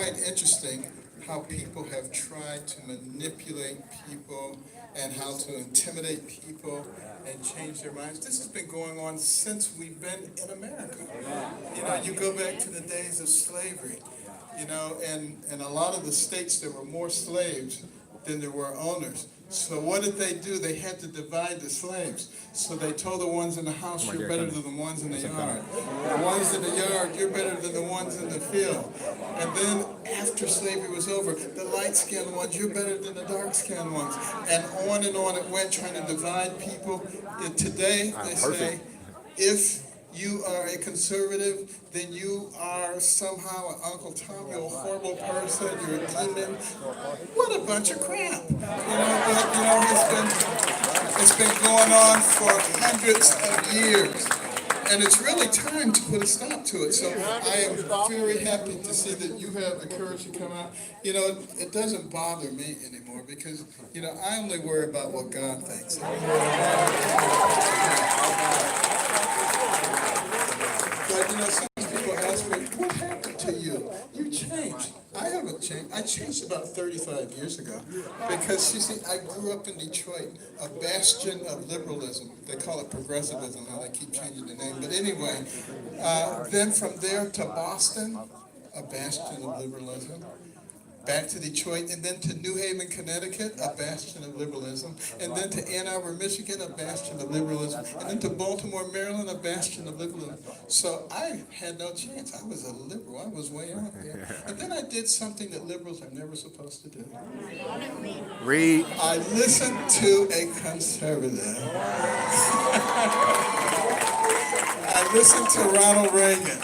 quite interesting how people have tried to manipulate people and how to intimidate people and change their minds. This has been going on since we've been in America. You know, you go back to the days of slavery, you know, and a lot of the states there were more slaves than there were owners. So what did they do? They had to divide the slaves. So they told the ones in the house, you're better than the ones in the yard. The ones in the yard, you're better than the ones in the field. And then after slavery was over, the light-skinned ones, you're better than the dark-skinned ones. And on it went, trying to divide people. And today, they say, if you are a conservative, then you are somehow an Uncle Tom, you're a horrible person, you're a demon. What a bunch of crap. It's been going on for hundreds of years. And it's really time to put a stop to it. So I am very happy to see that you have the courage to come out. You know, it doesn't bother me anymore because, you know, I only worry about what God thinks. But, you know, some people ask me, what happened to you? You changed. I haven't changed. I changed about 35 years ago. Because, you see, I grew up in Detroit, a bastion of liberalism. They call it progressivism now. They keep changing the name. But anyway, then from there to Boston, a bastion of liberalism. Back to Detroit, and then to New Haven, Connecticut, a bastion of liberalism, and then to Ann Arbor, Michigan, a bastion of liberalism, and then to Baltimore, Maryland, a bastion of liberalism. So I had no chance. I was a liberal. I was way out there. And then I did something that liberals are never supposed to do. Read. I listened to a conservative. I listened to Ronald Reagan,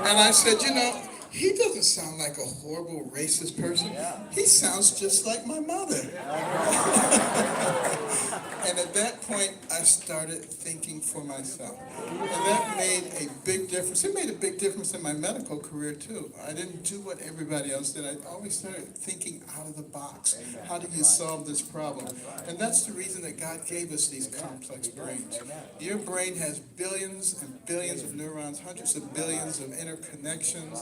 and I said, you know, he doesn't sound like a horrible racist person. He sounds just like my mother. And at that point, I started thinking for myself. And that made a big difference. It made a big difference in my medical career, too. I didn't do what everybody else did. I always started thinking out of the box. How do you solve this problem? And that's the reason that God gave us these complex brains. Your brain has billions and billions of neurons, hundreds of billions of interconnections.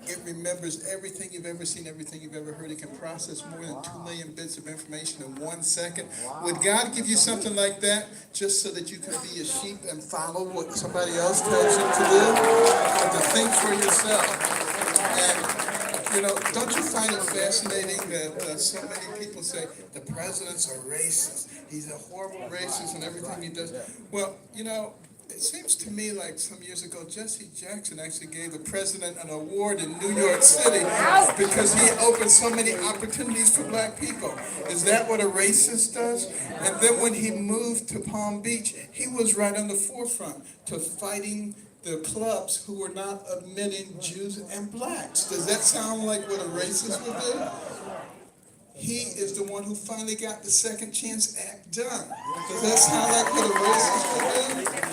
It remembers everything you've ever seen, everything you've ever heard. It can process more than 2 million bits of information in 1 second. Would God give you something like that just so that you can be a sheep and follow what somebody else tells you to do? Or to think for yourself? And, you know, don't you find it fascinating that so many people say the president's a racist? He's a horrible racist and everything he does. Well, you know, it seems to me like some years ago, Jesse Jackson actually gave the president an award in New York City because he opened so many opportunities for black people. Is that what a racist does? And then when he moved to Palm Beach, he was right on the forefront to fighting the clubs who were not admitting Jews and blacks. Does that sound like what a racist would do? He is the one who finally got the Second Chance Act done. Does that sound like what a racist would do?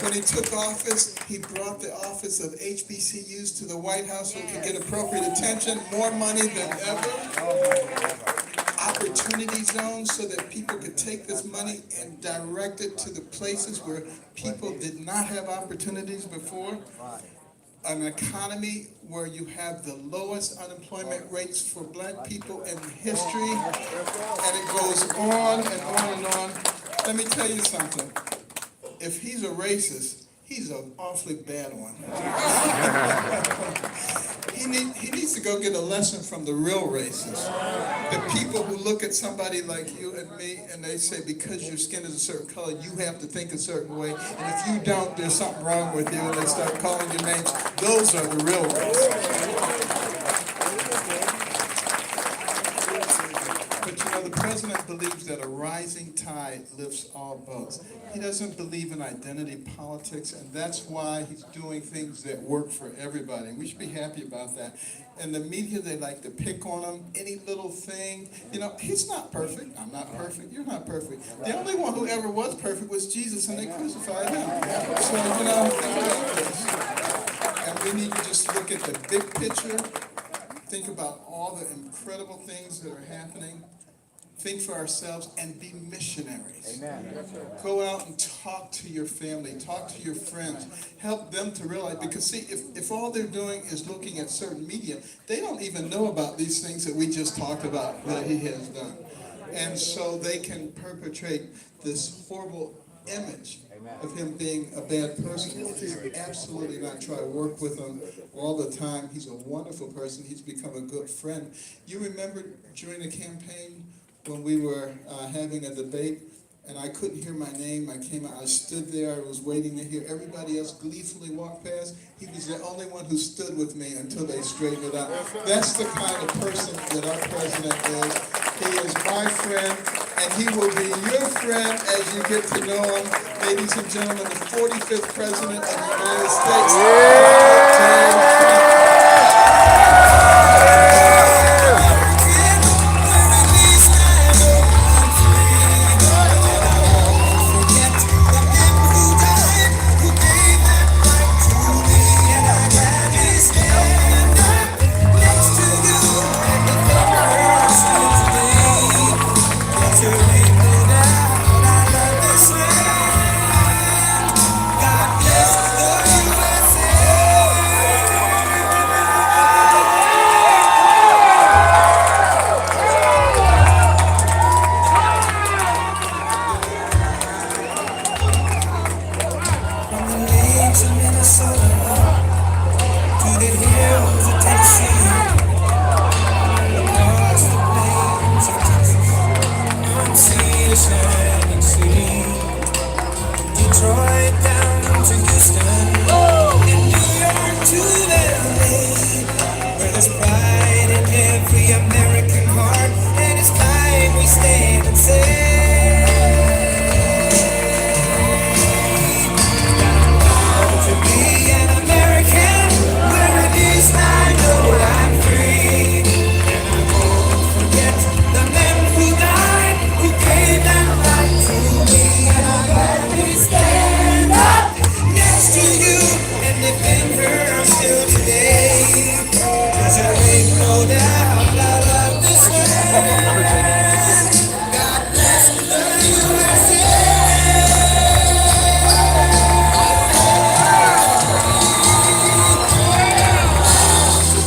When he took office, he brought the office of HBCUs to the White House so it could get appropriate attention, more money than ever. Opportunity zones so that people could take this money and direct it to the places where people did not have opportunities before. An economy where you have the lowest unemployment rates for black people in history, and it goes on and on and on. Let me tell you something. If he's a racist, he's an awfully bad one. He needs to go get a lesson from the real racists. The people who look at somebody like you and me and they say, because your skin is a certain color, you have to think a certain way. And if you don't, there's something wrong with you. And they start calling you names. Those are the real racists. But you know, the president believes that a rising tide lifts all boats. He doesn't believe in identity politics, and that's why he's doing things that work for everybody. We should be happy about that. And the media, they like to pick on him, any little thing. You know, he's not perfect. I'm not perfect. You're not perfect. The only one who ever was perfect was Jesus, and they crucified him. So, you know, think about this. And we need to just look at the big picture, think about all the incredible things that are happening. think for ourselves, and be missionaries. Amen. Go out and talk to your family, talk to your friends, help them to realize, because see, if all they're doing is looking at certain media, they don't even know about these things that we just talked about that he has done. And so they can perpetrate this horrible image of him being a bad person. It is absolutely not. Try to work with him all the time. He's a wonderful person. He's become a good friend. You remember during the campaign when we were having a debate and I couldn't hear my name. I came out, I stood there, I was waiting to hear everybody else gleefully walk past. He was the only one who stood with me until they straightened it out. That's the kind of person that our president is. He is my friend, and he will be your friend as you get to know him. Ladies and gentlemen, the 45th President of the United States. Detroit down to Houston, and New York to LA, where there's pride in every American heart, and it's time we stand and say, I'm proud to be an American, where at least I know I'm free, and I won't forget the men who died, who gave them right to me, and I'm gladly stand up next to you and defend her still today. 'Cause there ain't no doubt I love this land. God bless the USA.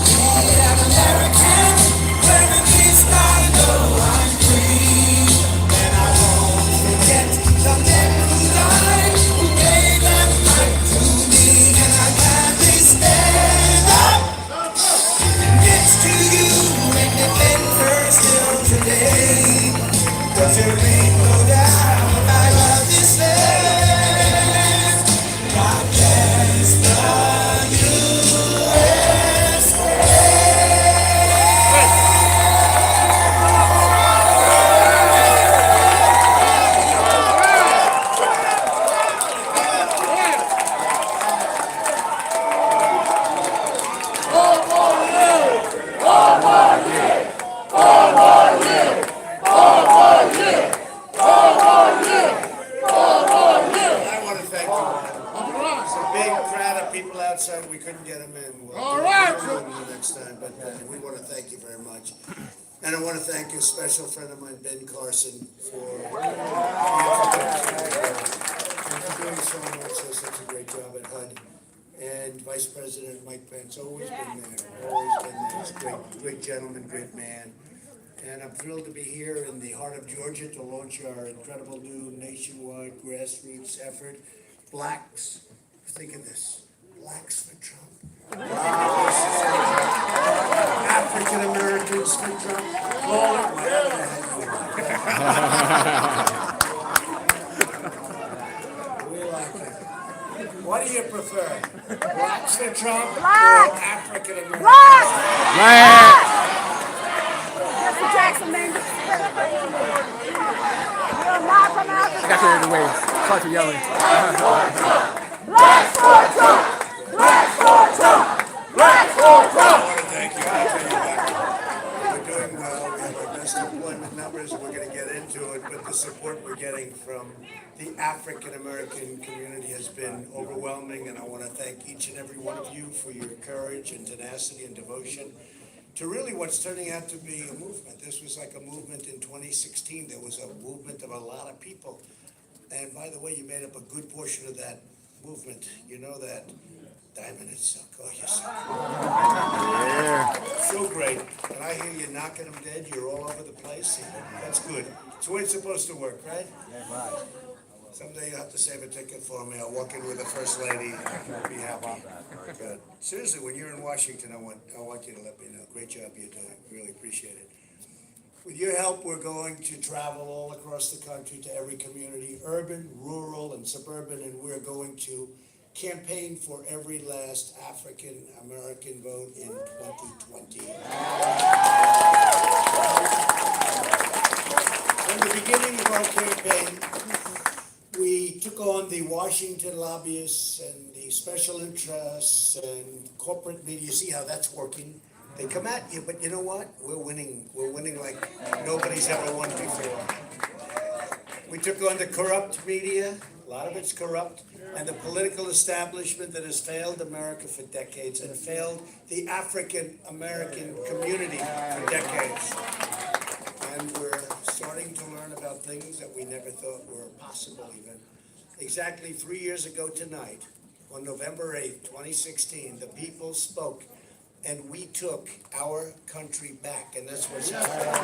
Be an American, where at least I know I'm free. And I won't forget the men who died, who gave them right to me. And I gladly stand up next to you and defend her still today. 'Cause there ain't no doubt I love this land. God bless the I want to thank you all. There's a big crowd of people outside. We couldn't get them in. We'll do it next time, but we want to thank you very much. And I want to thank a special friend of mine, Ben Carson, for doing so much, such a great job at HUD. And Vice President Mike Pence, always been there, always been there. He's a great gentleman, great man. And I'm thrilled to be here in the heart of Georgia to launch our incredible new nationwide grassroots effort, Blacks. Think of this, Blacks for Trump. African Americans for Trump. Call it whatever the heck you want. We like it. What do you prefer? Blacks for Trump or African Americans? Jesse Jackson, man. We'll not come out. I got carried away. Start to yelling. Blacks for Trump! Blacks for Trump! Blacks for Trump! I want to thank you. I'll tell you that. We're doing well. We have our best employment numbers. We're going to get into it, but the support we're getting from the African American community has been overwhelming, and I want to thank each and every one of you for your courage and tenacity and devotion. to really what's turning out to be a movement. This was like a movement in 2016. There was a movement of a lot of people. And by the way, you made up a good portion of that movement. You know that, Diamond, it's so gorgeous. So great. And I hear you knocking them dead. You're all over the place. That's good. It's the way it's supposed to work, right? Someday you'll have to save a ticket for me. I'll walk in with the First Lady. I'll be happy. Good. Seriously, when you're in Washington, I want you to let me know. Great job you're doing. Really appreciate it. With your help, we're going to travel all across the country to every community, urban, rural, and suburban, and we're going to campaign for every last African American vote in 2020. From the beginning of our campaign, we took on the Washington lobbyists and the special interests and corporate media. You see how that's working? They come at you, but you know what? We're winning. We're winning like nobody's ever won before. We took on the corrupt media. A lot of it's corrupt. And the political establishment that has failed America for decades and failed the African American community for decades. And we're starting to learn about things that we never thought were possible even. Exactly 3 years ago tonight, on November 8th, 2016, the people spoke and we took our country back, and that's what's happening.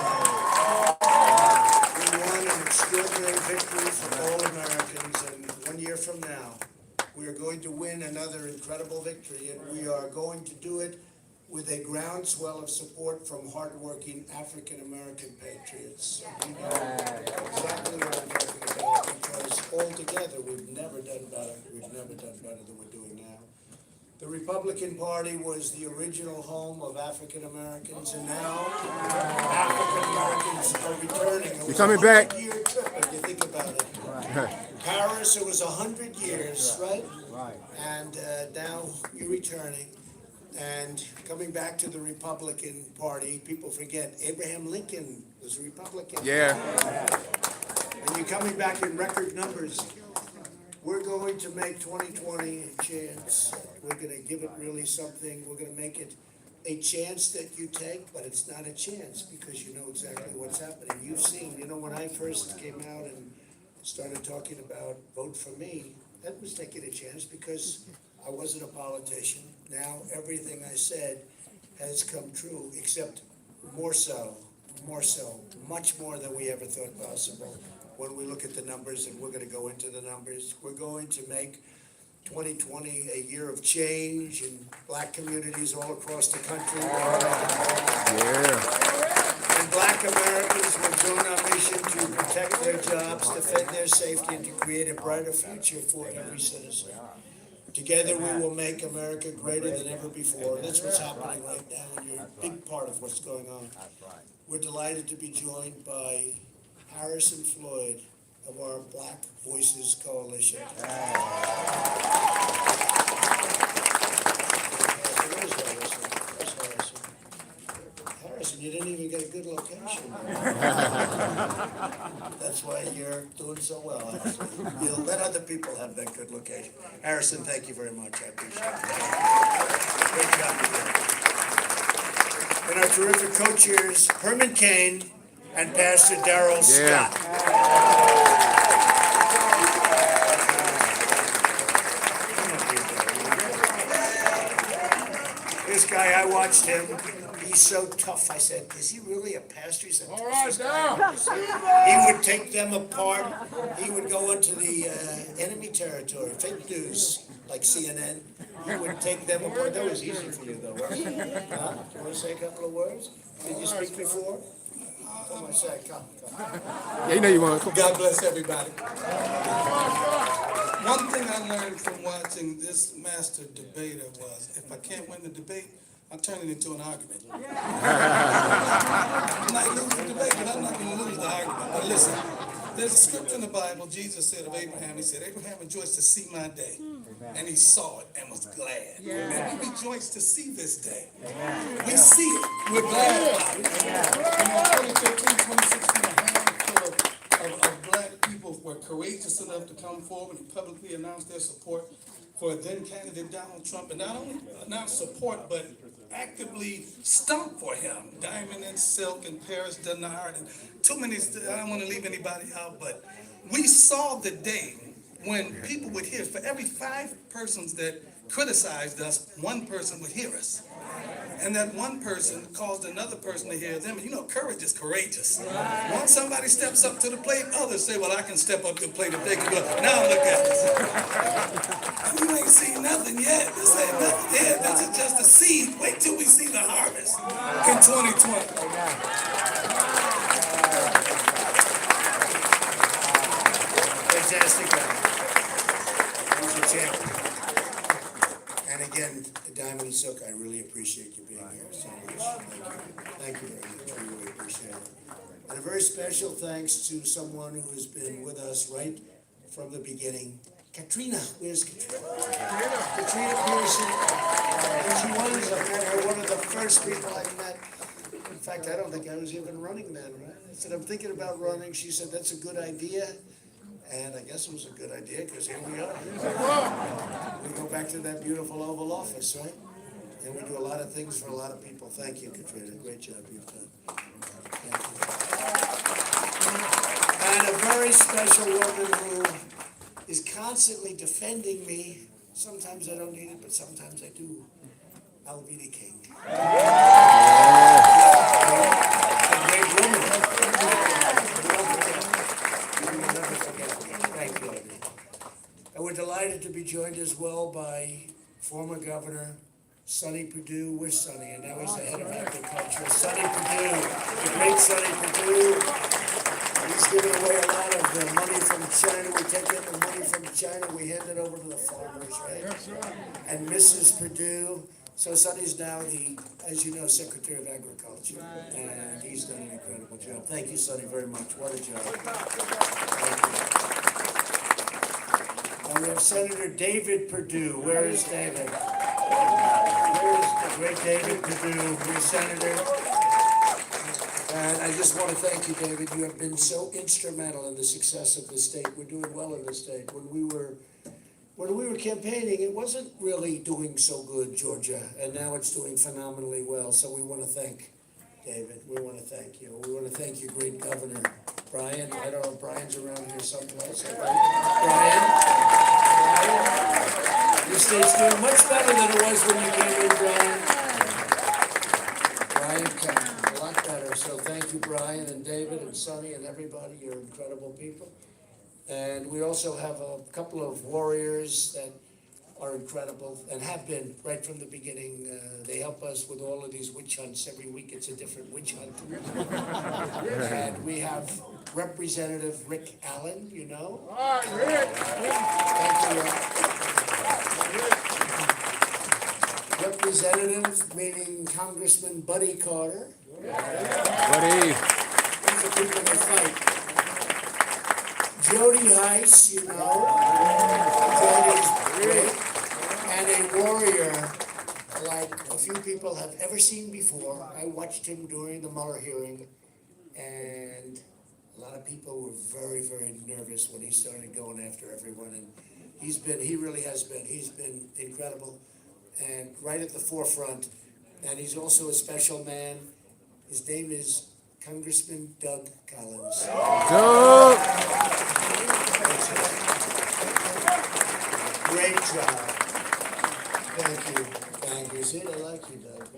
We won an extraordinary victory for all Americans, and 1 year from now, we are going to win another incredible victory, and we are going to do it with a groundswell of support from hardworking African-American patriots. You know exactly what I'm talking about, because altogether, we've never done better. We've never done better than we're doing now. The Republican Party was the original home of African Americans, and now African Americans are returning. It was coming back. 100-year trip, if you think about it. Paris, it was 100 years, right? And now you're returning and coming back to the Republican Party. People forget Abraham Lincoln was a Republican. Yeah. And you're coming back in record numbers. We're going to make 2020 a chance. We're going to give it really something. We're going to make it a chance that you take, but it's not a chance because you know exactly what's happening. You've seen, you know, when I first came out and started talking about vote for me, that was taking a chance because I wasn't a politician. Now everything I said has come true, except more so, much more than we ever thought possible. When we look at the numbers, and we're going to go into the numbers, we're going to make 2020 a year of change in black communities all across the country. Yeah. And black Americans will join our mission to protect their jobs, defend their safety, and to create a brighter future for every citizen. Together, we will make America greater than ever before. That's what's happening right now, and you're a big part of what's going on. We're delighted to be joined by Harrison Floyd of our Black Voices Coalition. Where's Harrison, you didn't even get a good location. That's why you're doing so well, actually. You'll let other people have that good location. Harrison, thank you very much. I appreciate it. Great job. And our terrific co-chairs, Herman Cain and Pastor Darrell Scott. This guy, I watched him. He's so tough. I said, is he really a pastor? He said, all right, down. He would take them apart. He would go into the enemy territory, fake news, like CNN. He would take them apart. That was easy for you, though, wasn't it? Do you want to say a couple of words? Did you speak before? Come on, say, come. Yeah, you know you want to. God bless everybody. One thing I learned from watching this master debater was, if I can't win the debate, I'll turn it into an argument. I might lose the debate, but I'm not going to lose the argument. But listen, there's a scripture in the Bible. Jesus said of Abraham, he said, Abraham rejoiced to see my day. And he saw it and was glad. And we rejoice to see this day. We see it. We're glad about it. In 2015, 2016, a handful of black people were courageous enough to come forward and publicly announce their support for then candidate Donald Trump. And not only announce support, but actively stumped for him. Diamond and Silk and Paris Denard and too many, I don't want to leave anybody out, but we saw the day when people would hear, for every 5 persons that criticized us, 1 person would hear us. And that 1 person caused another person to hear them. And you know, courage is courageous. Once somebody steps up to the plate, others say, well, I can step up to the plate if they can do it. Now look at us. You ain't seen nothing yet. This ain't nothing yet. This is just a seed. Wait till we see the harvest in 2020. Fantastic guy. He's a champion. And again, Diamond and Silk, I really appreciate you being here so much. Thank you very much. We really appreciate it. And a very special thanks to someone who has been with us right from the beginning. Katrina, where's Katrina? Katrina Pearson. And she was, I met her, one of the first people I met. In fact, I don't think I was even running then, right? I said, I'm thinking about running. She said, that's a good idea. And I guess it was a good idea, because here we are. We go back to that beautiful Oval Office, right? And we do a lot of things for a lot of people. Thank you, Katrina. Great job you've done. Thank you. And a very special woman who is constantly defending me. Sometimes I don't need it, but sometimes I do. Alveda King. A great woman. You will never forget me. Thank you, Alveda. And we're delighted to be joined as well by former Governor Sonny Perdue. Where's Sonny? And now he's the head of agriculture. Sonny Perdue, the great Sonny Perdue. He's giving away a lot of the money from China. We take in the money from China, we hand it over to the farmers, right? Yes, sir. And Mrs. Perdue. So Sonny's now the, as you know, Secretary of Agriculture. And he's done an incredible job. Thank you, Sonny, very much. What a job. Thank you. And we have Senator David Perdue. Where is David? Where is the great David Perdue, your senator? And I just want to thank you, David. You have been so instrumental in the success of the state. We're doing well in the state. When we were campaigning, it wasn't really doing so good, Georgia, and now it's doing phenomenally well. So we want to thank David. We want to thank you. We want to thank your great governor, Brian. I don't know if Brian's around here someplace. Brian, your state's doing much better than it was when you came in, Brian. Brian, a lot better. So thank you, Brian and David and Sonny and everybody. You're incredible people. And we also have a couple of warriors that are incredible and have been right from the beginning. They help us with all of these witch hunts. Every week it's a different witch hunt. And we have Representative Rick Allen, you know. Thank you, Representative, meaning Congressman Buddy Carter. Buddy. These are people that fight. Jody Heiss, you know. Jody's great. And a warrior like a few people have ever seen before. I watched him during the Mueller hearing, and a lot of people were very, very nervous when he started going after everyone. And he really has been. He's been incredible and right at the forefront. And he's also a special man. His name is Congressman Doug Collins. Doug. Great job. Thank you. Thank you. See, I like you, Doug.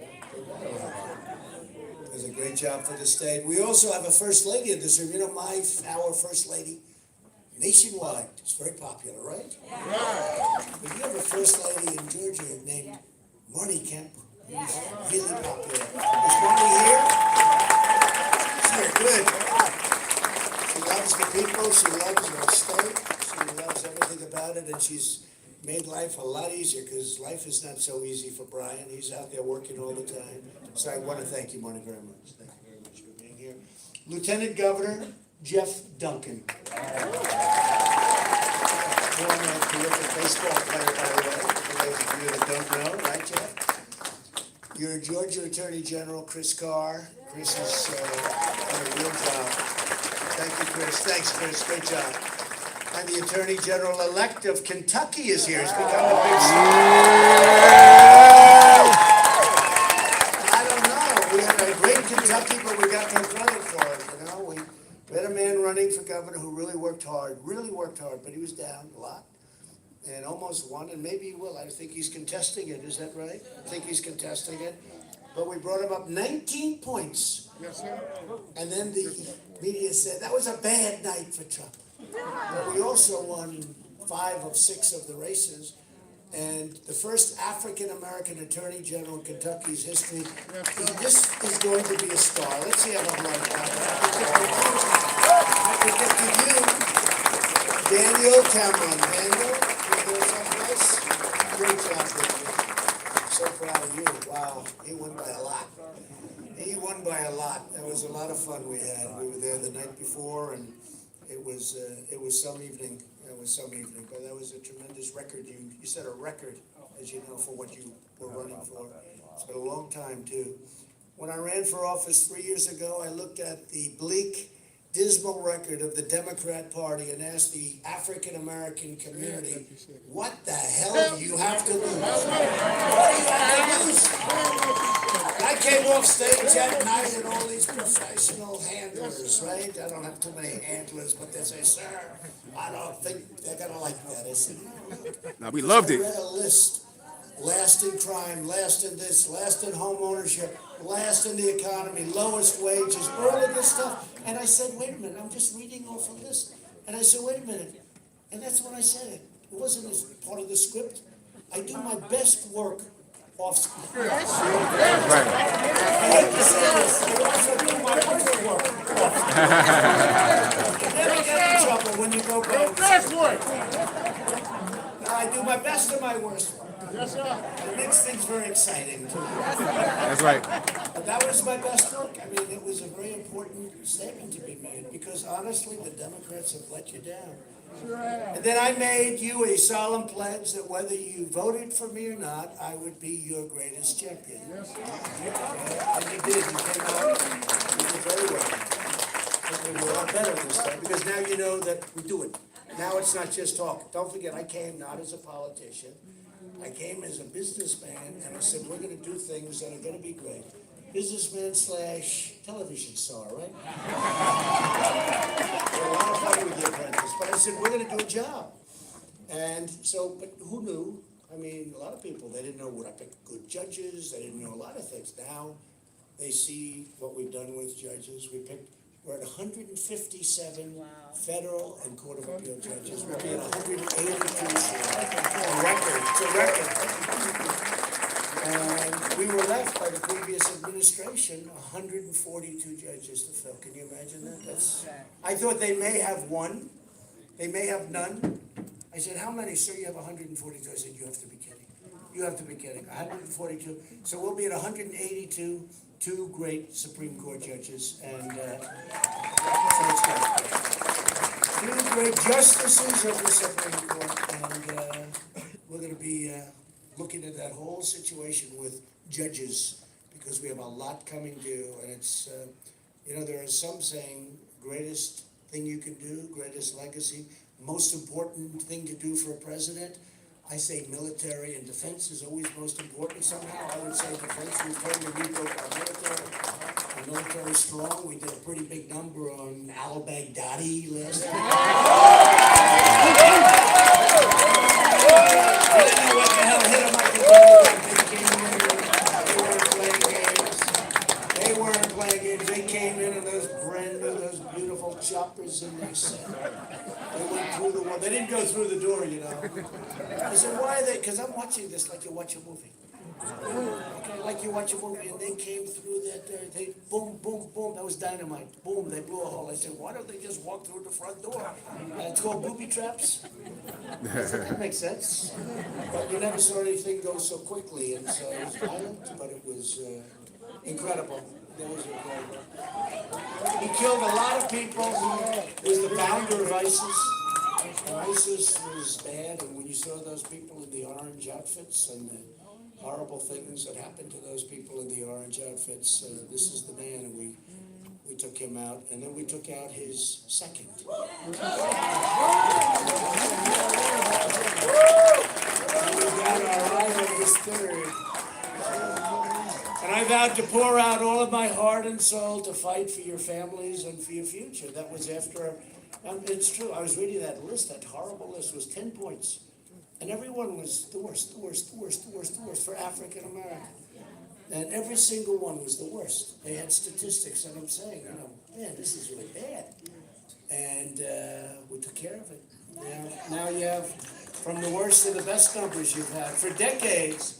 Does a great job for the state. We also have a first lady in this room. You know, our first lady, nationwide, is very popular, right? Yeah. But you have a first lady in Georgia named Marnie Kemp, who's really popular. Is Marnie here? Sure, good. She loves the people. She loves her state. She loves everything about it, and she's made life a lot easier, because life is not so easy for Brian. He's out there working all the time. So I want to thank you, Marnie, very much. Thank you very much for being here. Lieutenant Governor Jeff Duncan. Former terrific baseball player, by the way, for those of you that don't know, right, Jeff? Your Georgia Attorney General, Chris Carr. Chris has done a real job. Thank you, Chris. Thanks, Chris. Great job. And the Attorney General-elect of Kentucky is here. He's become a big star. Kentucky, but we got no credit for it, you know? We had a man running for governor who really worked hard, but he was down a lot and almost won, and maybe he will. I think he's contesting it, is that right? I think he's contesting it. But we brought him up 19 points. Yes, sir. And then the media said, that was a bad night for Trump. But we also won 5 of 6 of the races. And the first African-American Attorney General in Kentucky's history. This is going to be a star. Let's see how I'm like that. Happy 50 you, Daniel Cameron. Daniel, you doing someplace? Great job, Daniel. So proud of you. Wow, he won by a lot. He won by a lot. That was a lot of fun we had. We were there the night before, and it was some evening. It was some evening, but that was a tremendous record. You set a record, as you know, for what you were running for. It's been a long time too. When I ran for office 3 years ago, I looked at the bleak, dismal record of the Democrat Party and asked the African American community, what the hell do you have to lose? What do you have to lose? I came off stage that night and all these professional handlers, right? I don't have too many handlers, but they say, sir, I don't think they're gonna like that. I said, no. Now, we loved I it. read a list. Last in crime, last in this, last in home ownership, last in the economy, lowest wages, all of this stuff. And I said, wait a minute, I'm just reading off a list. And I said, wait a minute. And that's when I said it. It wasn't as part of the script. I do my best work off script. Right. I hate to say this, I also do my worst work off script. You never get in trouble when you go broke. Best work. No, I do my best and my worst work. Yes, sir. It makes things very exciting too. That's right. But that was my best work. I mean, it was a very important statement to be made because honestly, the Democrats have let you down. And then I made you a solemn pledge that whether you voted for me or not, I would be your greatest champion. Yes, sir. And you did. You came out. You did very well. And we were a lot better this time because now you know that we do it. Now it's not just talk. Don't forget, I came not as a politician. I came as a businessman, and I said, we're going to do things that are going to be great. Businessman / television star, right? A lot of fun with The Apprentice, but I said, we're going to do a job. And so, but who knew? I mean, a lot of people, they didn't know would I pick good judges, they didn't know a lot of things. Now, they see what we've done with judges. We're at 157 federal and Court of Appeal judges. We'll be at 182 a record. It's a record. And we were left by the previous administration 142 judges to fill. Can you imagine that? I thought they may have one. They may have none. I said, how many? Sir, you have 142. I said, you have to be kidding. You have to be kidding. 142. So we'll be at 182. 2 great Supreme Court judges, and so it's great. 2 great justices of the Supreme Court, and we're going to be looking at that whole situation with judges because we have a lot coming due, and it's, there are some saying greatest thing you can do, greatest legacy, most important thing to do for a president. I say military and defense is always most important somehow. I would say defense. We've totally rebuilt our military. Our military is strong. We did a pretty big number on al-Baghdadi last year. I didn't know what the hell hit them up the They weren't playing games. They came in and those brand new, those beautiful choppers, and they said, they went through the wall. They didn't go through the door, you know. I said, why are they? Because I'm watching this like you watch a movie. Okay, like you watch a movie, and they came through that, they boom, boom, boom, that was dynamite. Boom, they blew a hole. I said, why don't they just walk through the front door? It's called booby traps. I said, that makes sense. But you never saw anything go so quickly, and so it was violent, but it was incredible. It was incredible. He killed a lot of people. He was the founder of ISIS. And ISIS was bad, and when you saw those people in the orange outfits and the horrible things that happened to those people in the orange outfits, this is the man, and we took him out, and then we took out his second. And we got our eye on his third. And And I vowed to pour out all of my heart and soul to fight for your families and for your future. That was after, it's true, I was reading that list, that horrible list was 10 points. And everyone was the worst, the worst, the worst, the worst, the worst for African American. And every single one was the worst. They had statistics, and I'm saying, man, this is really bad. And we took care of it. Now you have from the worst to the best numbers you've had. For decades,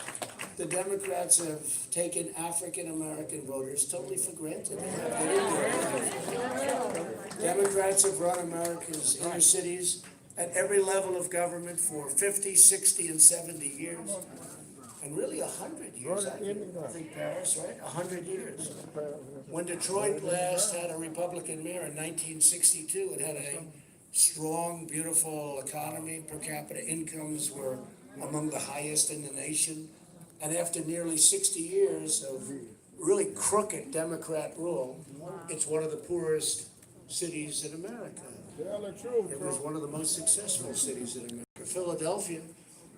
the Democrats have taken African American voters totally for granted. Democrats have run America's inner cities at every level of government for 50, 60, and 70 years. And really 100 years, I think, Paris, right? 100 years. When Detroit last had a Republican mayor in 1962, it had a strong, beautiful economy. Per capita incomes were among the highest in the nation. And after nearly 60 years of really crooked Democrat rule, it's one of the poorest cities in America. It was one of the most successful cities in America. Philadelphia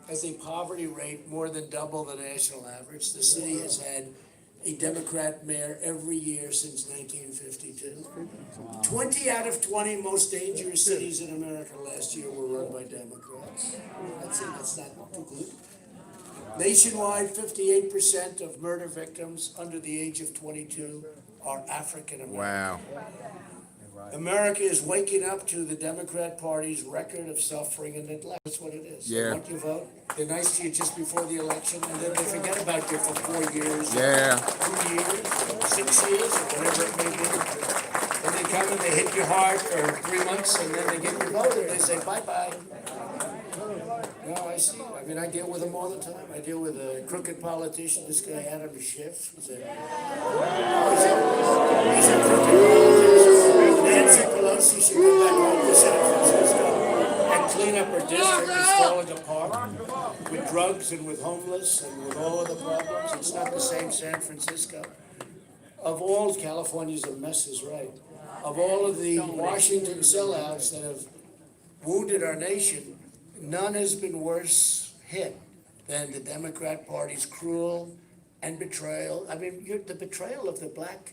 has a poverty rate more than double the national average. The city has had a Democrat mayor every year since 1952. 20 out of 20 most dangerous cities in America last year were run by Democrats. I'd say that's not too good. Nationwide, 58% of murder victims under the age of 22 are African American. Wow. America is waking up to the Democrat Party's record of suffering and neglect. That's what it is. Yeah. They want you to vote. They're nice to you just before the election, and then they forget about you for 4 years, Yeah. 2 years, 6 years, or whatever it may be. And they come and they hit your heart for 3 months, and then they get your vote, and they say bye-bye. No, I see. I mean, I deal with them all the time. I deal with a crooked politician, this guy Adam Schiff. He's a crooked politician. Nancy Pelosi should come back home to San Francisco and clean up her district that's falling apart with drugs and with homeless and with all of the problems. It's not the same San Francisco. Of all, California's a mess, is right. Of all of the Washington sellouts that have wounded our nation, none has been worse hit than the Democrat Party's cruel and betrayal. I mean, the betrayal of the black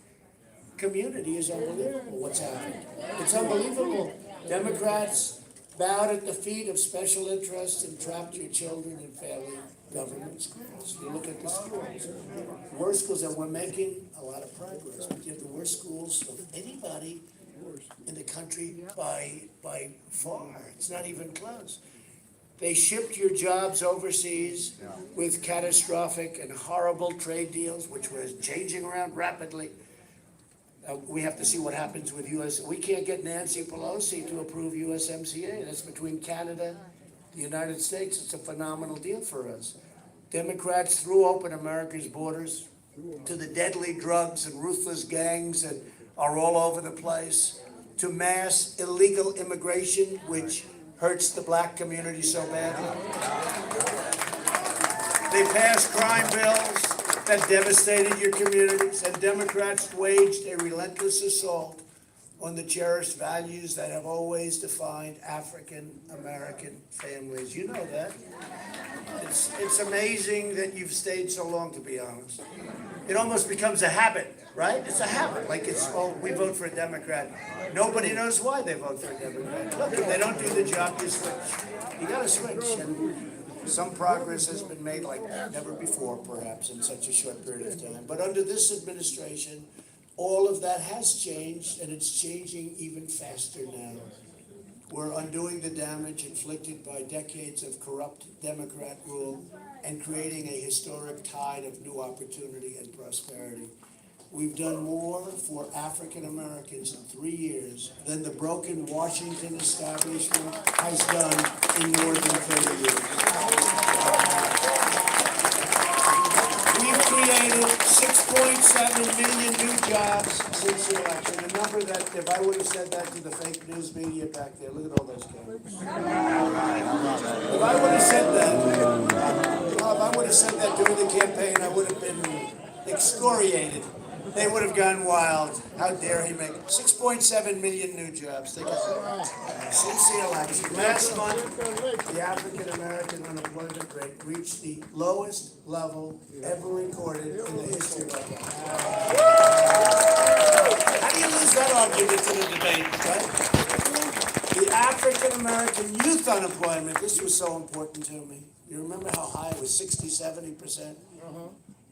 community is unbelievable what's happened. It's unbelievable. Democrats bowed at the feet of special interests and trapped your children in family government schools. You look at the schools. Worst schools, and we're making a lot of progress. We have the worst schools of anybody in the country by far. It's not even close. They shipped your jobs overseas with catastrophic and horrible trade deals, which were changing around rapidly. We have to see what happens with US. We can't get Nancy Pelosi to approve USMCA. That's between Canada, the United States. It's a phenomenal deal for us. Democrats threw open America's borders to the deadly drugs and ruthless gangs that are all over the place, to mass illegal immigration, which hurts the black community so badly. They passed crime bills that devastated your communities, and Democrats waged a relentless assault on the cherished values that have always defined African American families. You know that. It's amazing that you've stayed so long, to be honest. It almost becomes a habit, right? It's a habit. Like we vote for a Democrat. Nobody knows why they vote for a Democrat. Look, if they don't do the job, you switch. You got to switch. And some progress has been made like never before, perhaps, in such a short period of time. But under this administration, all of that has changed, and it's changing even faster now. We're undoing the damage inflicted by decades of corrupt Democrat rule and creating a historic tide of new opportunity and prosperity. We've done more for African Americans in 3 years than the broken Washington establishment has done in more than 30 years. We've created 6.7 million new jobs since the election, a number that, if I would have said that to the fake news media back there, look at all those cameras. If I would have said that, during the campaign, I would have been excoriated they would have gone wild. How dare he make 6.7 million new jobs? Think of that. Since the election, last month, the African American unemployment rate reached the lowest level ever recorded in the history of our country. How do you lose that argument in a debate, right? The African American youth unemployment, this was so important to me. You remember how high it was, 60, 70%?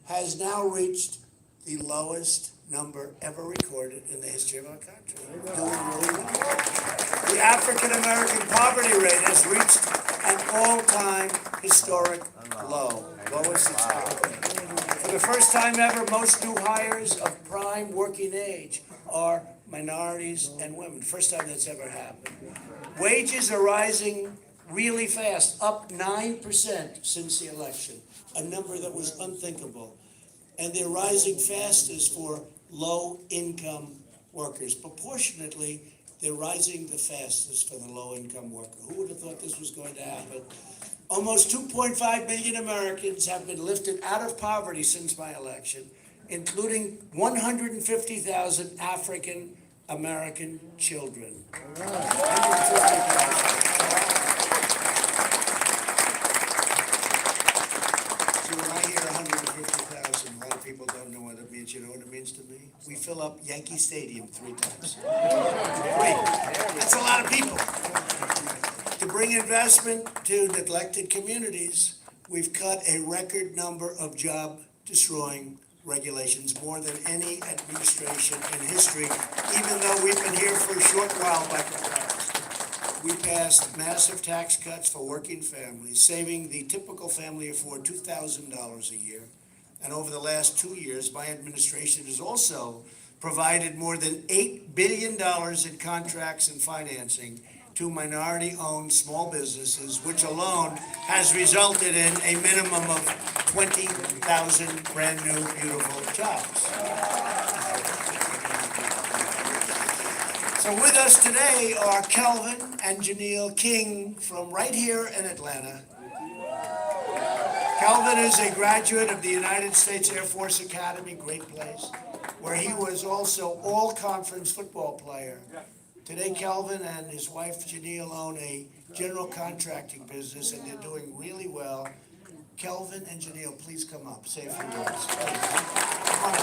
Has now reached the lowest number ever recorded in the history of our country. Doing really well. The African American poverty rate has reached an all-time historic low, lowest it's ever been. For the first time ever, most new hires of prime working age are minorities and women. First time that's ever happened. Wages are rising really fast, up 9% since the election, a number that was unthinkable. And they're rising fastest for low-income workers. Proportionately, they're rising the fastest for the low-income worker. Who would have thought this was going to happen? Almost 2.5 million Americans have been lifted out of poverty since my election, including 150,000 African American children. 150,000. So when I hear 150,000, a lot of people don't know what it means. You know what it means to me? We fill up Yankee Stadium 3 times. 3. That's a lot of people. To bring investment to neglected communities, we've cut a record number of job-destroying regulations, more than any administration in history, even though we've been here for a short while by comparison. We passed massive tax cuts for working families, saving the typical family of $4 $2,000 a year. And over the last 2 years, my administration has also provided more than $8 billion in contracts and financing to minority-owned small businesses, which alone has resulted in a minimum of 20,000 brand-new, beautiful jobs. So with us today are Kelvin and Janelle King from right here in Atlanta. Kelvin is a graduate of the United States Air Force Academy, great place, where he was also all-conference football player. Today, Kelvin and his wife Janelle own a general contracting business, and they're doing really well. Kelvin and Janelle, please come up. Say a few words. Come on up.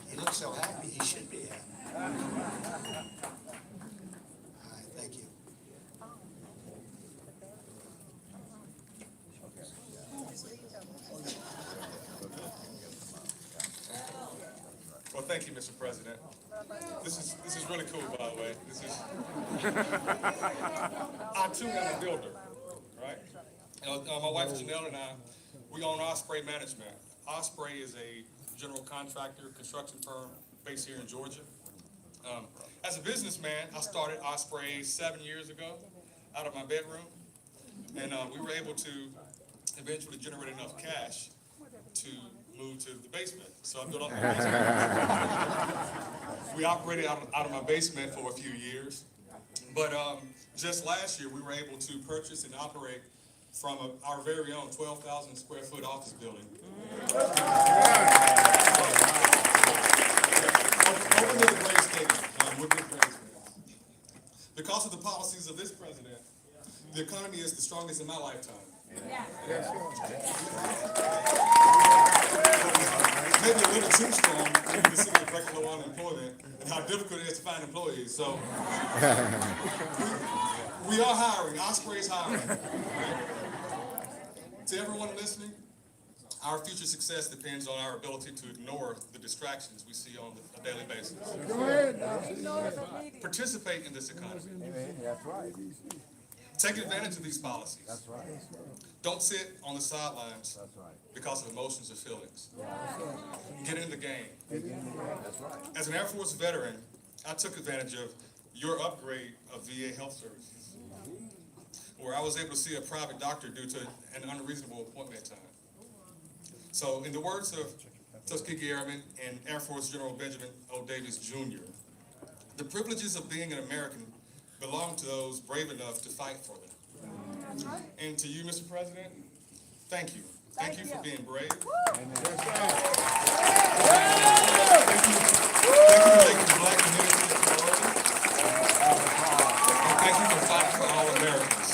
He looks so happy. He should be happy. All right, thank you. Well, thank you, Mr. President. This is really cool, by the way. This is I too am a builder, right? My wife Janelle and I, we own Osprey Management. Osprey is a general contractor, construction firm based here in Georgia. As a businessman, I started Osprey 7 years ago out of my bedroom, and we were able to eventually generate enough cash to move to the basement. So I built up the basement. We operated out of my basement for a few years, but just last year we were able to purchase and operate from our very own 12,000 square foot office building. Over near the Braves Stadium, with the Braves fans. Because of the policies of this president, the economy is the strongest in my lifetime. Maybe a little too strong, considering the record low unemployment and how difficult it is to find employees. So we are hiring. Osprey is hiring. To everyone listening, our future success depends on our ability to ignore the distractions we see on a daily basis. Participate in this economy. That's right. Take advantage of these policies. That's right. Don't sit on the sidelines That's right. because of emotions or feelings. Get in the game. That's right. As an Air Force veteran, I took advantage of your upgrade of VA health services, where I was able to see a private doctor due to an unreasonable appointment time. So in the words of Tuskegee Airman and Air Force General Benjamin O. Davis, Jr., the privileges of being an American belong to those brave enough to fight for them. And to you, Mr. President, thank you. Thank you for being brave. Thank you for making the black community a priority. And thank you for fighting for all Americans.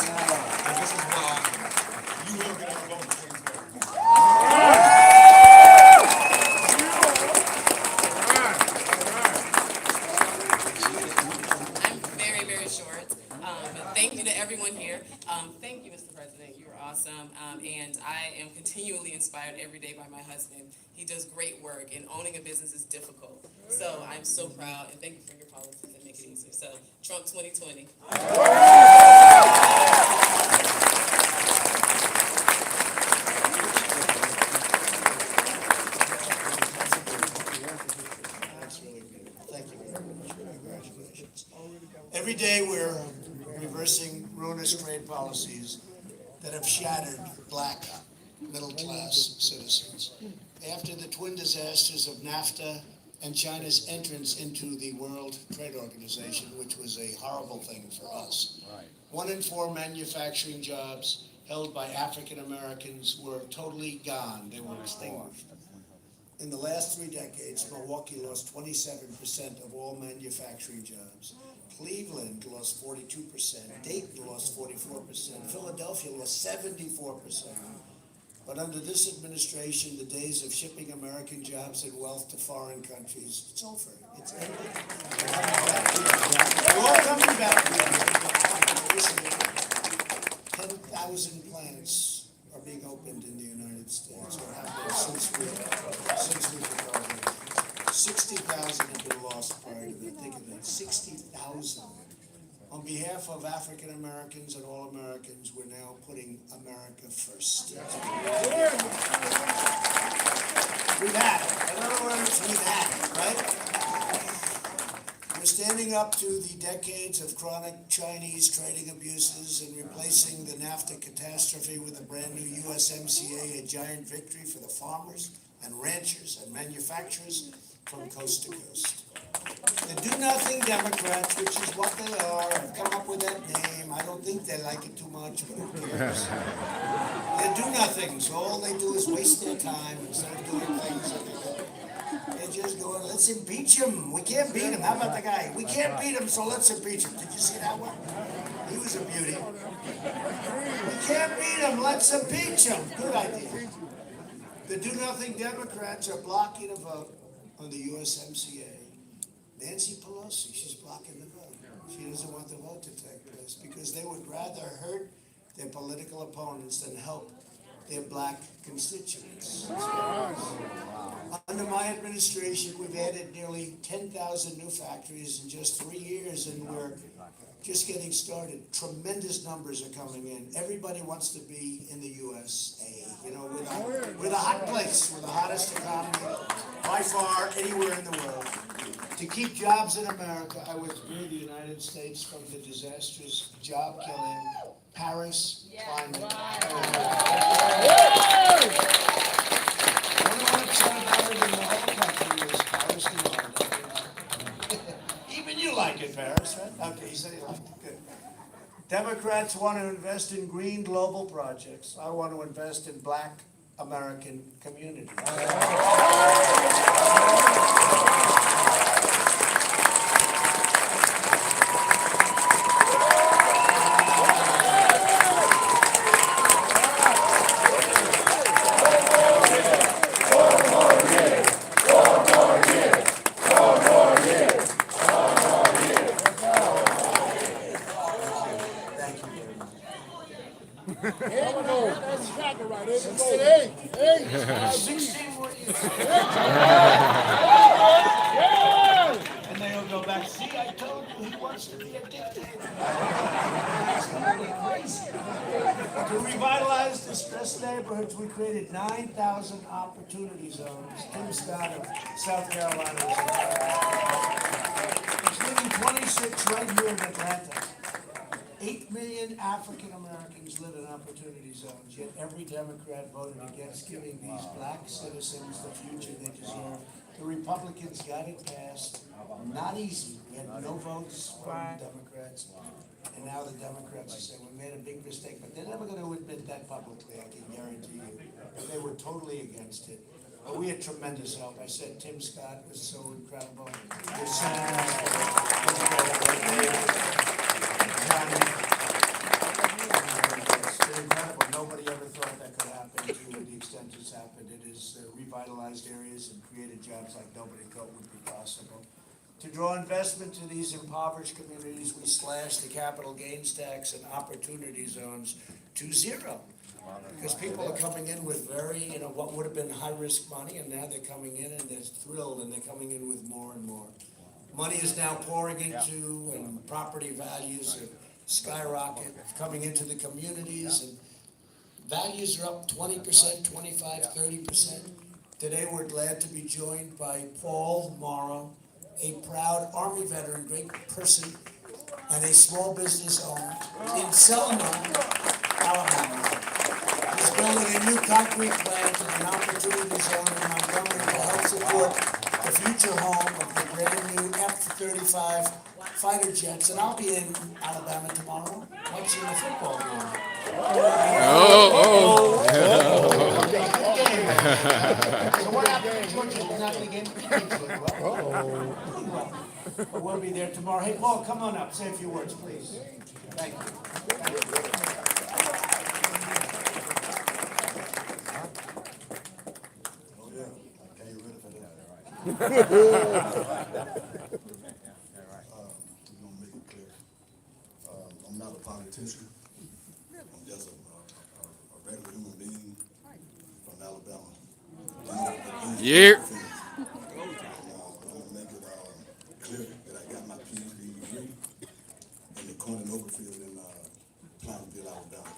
And this is why you will get our vote in 2020. I'm very, very short. But thank you to everyone here. Thank you, Mr. President. You are awesome. And I am continually inspired every day by my husband. He does great work, and owning a business is difficult. So I'm so proud, and thank you for your policies that make it easier. So Trump 2020. That's really good. Thank you very much. Congratulations. Every day we're reversing ruinous trade policies that have shattered black middle-class citizens. After the twin disasters of NAFTA and China's entrance into the World Trade Organization, which was a horrible thing for us. 1 in 4 manufacturing jobs held by African Americans were totally gone. They were extinguished. In the last 3 decades, Milwaukee lost 27% of all manufacturing jobs. Cleveland lost 42%. Dayton lost 44%. Philadelphia lost 74%. But under this administration, the days of shipping American jobs and wealth to foreign countries, it's over. It's ended. We're all coming back. 10,000 plants are being opened in the United States, or have been since we took over. 60,000 have been lost prior to that. Think of that, 60,000. On behalf of African Americans and all Americans, we're now putting America first. We've had it. In other words, we've had it, right? We're standing up to the decades of chronic Chinese trading abuses and replacing the NAFTA catastrophe with a brand new USMCA, a giant victory for the farmers and ranchers and manufacturers from coast to coast. The do-nothing Democrats, which is what they are, have come up with that name. I don't think they like it too much, but who cares? They're do-nothings. All they do is waste their time instead of doing things. They're just going, let's impeach him. We can't beat him. How about the guy? We can't beat him, so let's impeach him. Did you see that one? He was a beauty. We can't beat him. Let's impeach him. Good idea. The do-nothing Democrats are blocking a vote on the USMCA. Nancy Pelosi, she's blocking the vote. She doesn't want the vote to take place because they would rather hurt their political opponents than help their black constituents. Under my administration, we've added nearly 10,000 new factories in just 3 years, and we're just getting started. Tremendous numbers are coming in. Everybody wants to be in the USA. You know, we're the hot place. We're the hottest economy by far anywhere in the world. To keep jobs in America, I withdrew the United States from the disastrous, job-killing Paris Climate. Even you like it, Paris, right? Okay, you said you liked it. Good. Democrats want to invest in green global projects. I want to invest in black American communities. And they'll go back, see, I told you he wants to be a dictator. To revitalize distressed neighborhoods, we created 9,000 opportunity zones. Tim Scott of South Carolina was including 26 right here in Atlanta. 8 million African Americans live in opportunity zones, yet every Democrat voted against giving these black citizens the future they deserve. The Republicans got it passed. Not easy. We had no votes from Democrats. And now the Democrats are saying, we made a big mistake, but they're never gonna admit that publicly, I can guarantee you. But they were totally against it. But we had tremendous help. I said Tim Scott was so incredible. Your It's incredible. Nobody ever thought that could happen to the extent it's happened. It has revitalized areas and created jobs like nobody thought would be possible. To draw investment to these impoverished communities, we slashed the capital gains tax and opportunity zones to zero. Because people are coming in with very, what would have been high-risk money, and now they're coming in and they're thrilled, and they're coming in with more and more. Money is now pouring into, and property values are skyrocket, coming into the communities, and values are up 20%, 25, 30%. Today, we're glad to be joined by Paul Morrow, a proud Army veteran, great person, and a small business owner in Selma, Alabama. He's building a new concrete plant and an opportunity zone in Montgomery to help support the future home of the brand new F-35 fighter jets. And I'll be in Alabama tomorrow watching the football game. So what happened? Georgia did not begin. But we'll be there tomorrow. Hey, Paul, come on up. Say a few words, please. Thank you. Oh, yeah. I can't get rid of it. We're gonna make it clear. I'm not a politician. I'm just a regular human being from Alabama. Yeah. I'm gonna make it clear that I got my PhD degree in the Corning Overfield in Plainville, Alabama.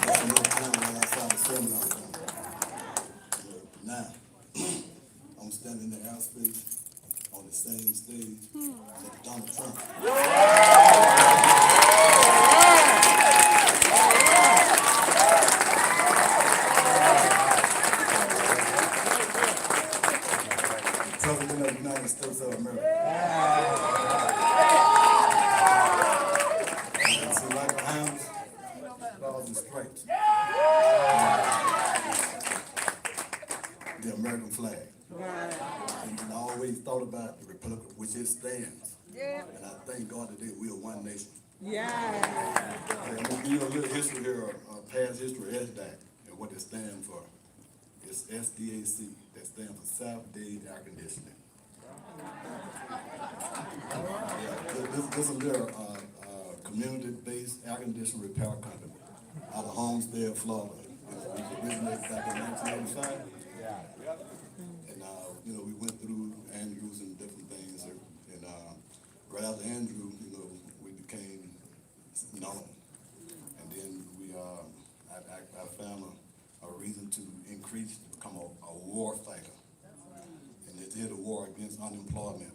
That's no time right outside of Selma, Alabama. Now, I'm standing in the airspace on the same stage that Donald Trump. President of the United States of America. And see right behind us, stars and stripes. The American flag. And I always thought about the Republic which it stands. And I thank God that we are one nation. I'm gonna give you a little history here, past history of SDAC, and what it stands for. It's SDAC, that stands for South Dade Air Conditioning. This is their community-based air conditioning repair company out of Homestead, Florida. It was originated back in 1985. And, we went through Andrews and different things, and right after Andrew, we became known. And then I found a reason to increase, to become a war fighter. And they did a war against unemployment.